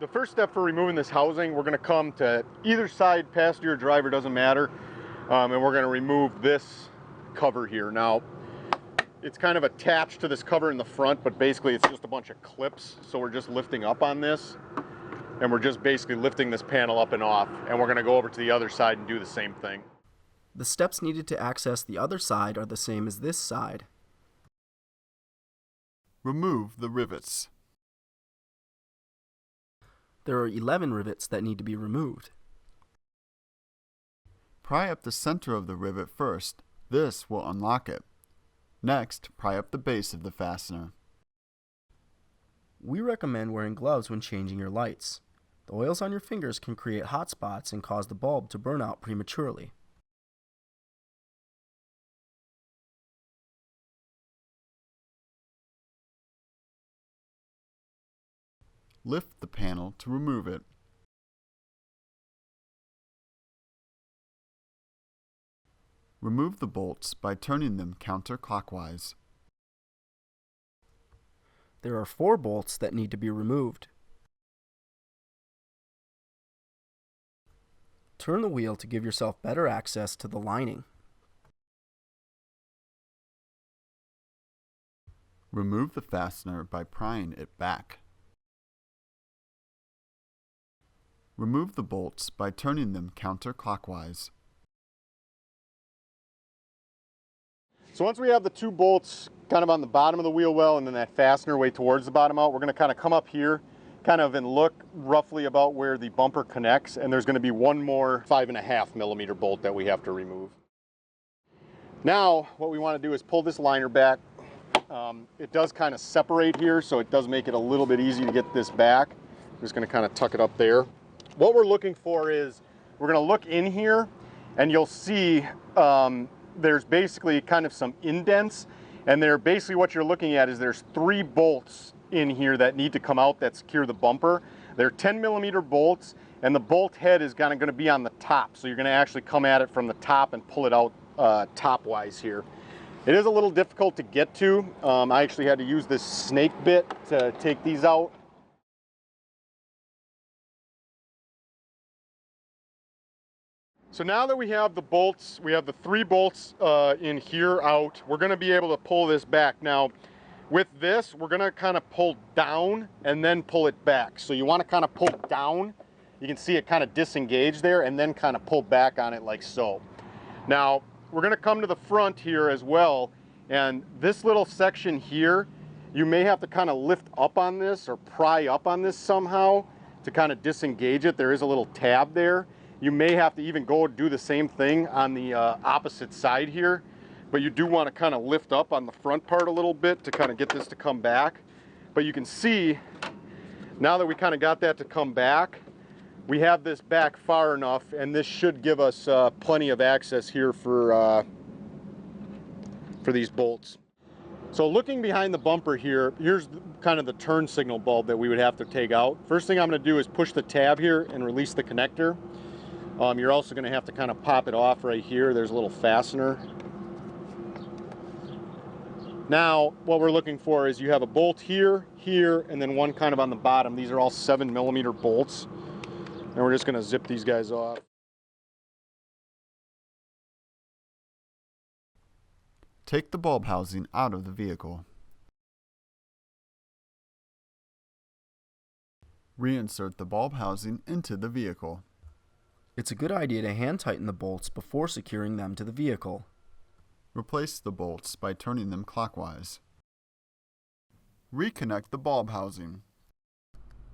The first step for removing this housing, we're going to come to either side, passenger or driver, doesn't matter, and we're going to remove this cover here. Now, it's kind of attached to this cover in the front, but basically it's just a bunch of clips, so we're just lifting up on this, and we're just basically lifting this panel up and off, and we're going to go over to the other side and do the same thing. The steps needed to access the other side are the same as this side. Remove the rivets. There are 11 rivets that need to be removed. Pry up the center of the rivet first. This will unlock it. Next, pry up the base of the fastener. We recommend wearing gloves when changing your lights. The oils on your fingers can create hot spots and cause the bulb to burn out prematurely. Lift the panel to remove it. Remove the bolts by turning them counterclockwise. There are 4 bolts that need to be removed. Turn the wheel to give yourself better access to the lining. Remove the fastener by prying it back. Remove the bolts by turning them counterclockwise. So once we have the 2 bolts kind of on the bottom of the wheel well and then that fastener way towards the bottom out, we're going to kind of come up here kind of and look roughly about where the bumper connects, and there's going to be one more 5.5 millimeter bolt that we have to remove. Now what we want to do is pull this liner back. It does kind of separate here, so it does make it a little bit easy to get this back. I'm just going to kind of tuck it up there. What we're looking for is we're going to look in here and you'll see there's basically kind of some indents, and they're basically what you're looking at is there's 3 bolts in here that need to come out that secure the bumper. They're 10 millimeter bolts, and the bolt head is kind of going to be on the top, so you're going to actually come at it from the top and pull it out top-wise here. It is a little difficult to get to. I actually had to use this snake bit to take these out. So now that we have the bolts, we have the 3 bolts in here out, we're going to be able to pull this back. Now, with this, we're going to kind of pull down and then pull it back. So you want to kind of pull down. You can see it kind of disengage there, and then kind of pull back on it like so. Now, we're going to come to the front here as well, and this little section here, you may have to kind of lift up on this or pry up on this somehow to kind of disengage it. There is a little tab there. You may have to even go do the same thing on the opposite side here, but you do want to kind of lift up on the front part a little bit to kind of get this to come back. But you can see, now that we kind of got that to come back, we have this back far enough, and this should give us plenty of access here for these bolts. So looking behind the bumper here, here's kind of the turn signal bulb that we would have to take out. First thing I'm going to do is push the tab here and release the connector. You're also going to have to kind of pop it off right here. There's a little fastener. Now, what we're looking for is you have a bolt here, here, and then one kind of on the bottom. These are all 7 millimeter bolts. And we're just going to zip these guys off. Take the bulb housing out of the vehicle. Reinsert the bulb housing into the vehicle. It's a good idea to hand tighten the bolts before securing them to the vehicle. Replace the bolts by turning them clockwise. Reconnect the bulb housing.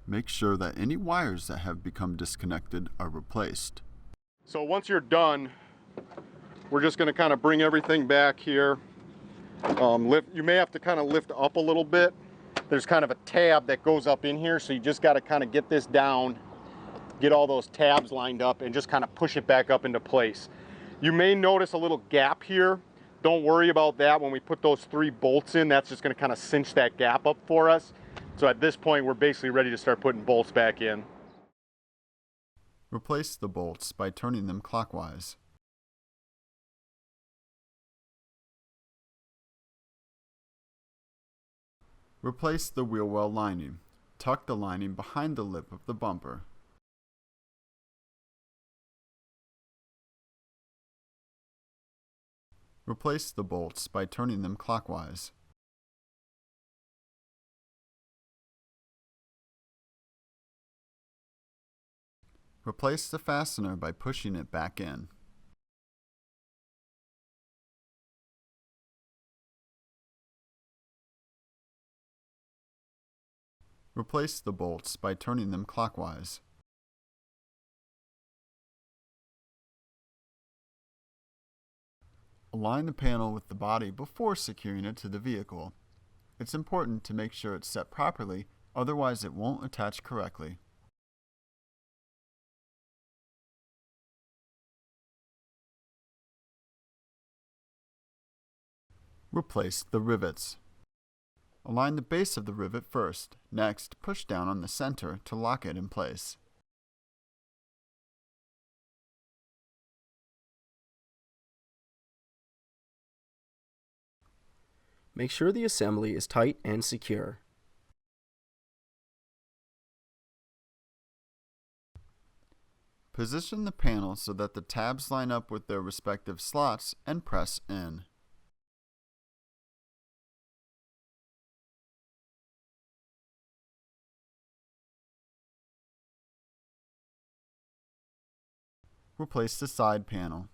Make sure that any wires that have become disconnected are replaced. So once you're done, we're just going to kind of bring everything back here. You may have to kind of lift up a little bit. There's kind of a tab that goes up in here, so you just got to kind of get this down, get all those tabs lined up, and just kind of push it back up into place. You may notice a little gap here. Don't worry about that. When we put those 3 bolts in, that's just going to kind of cinch that gap up for us. So at this point, we're basically ready to start putting bolts back in. Replace the bolts by turning them clockwise. Replace the wheel well lining. Tuck the lining behind the lip of the bumper. Replace the bolts by turning them clockwise. Replace the fastener by pushing it back in. Replace the bolts by turning them clockwise. Align the panel with the body before securing it to the vehicle. It's important to make sure it's set properly, otherwise it won't attach correctly. Replace the rivets. Align the base of the rivet first. Next, push down on the center to lock it in place. Make sure the assembly is tight and secure. Position the panel so that the tabs line up with their respective slots and press in. Replace the side panel.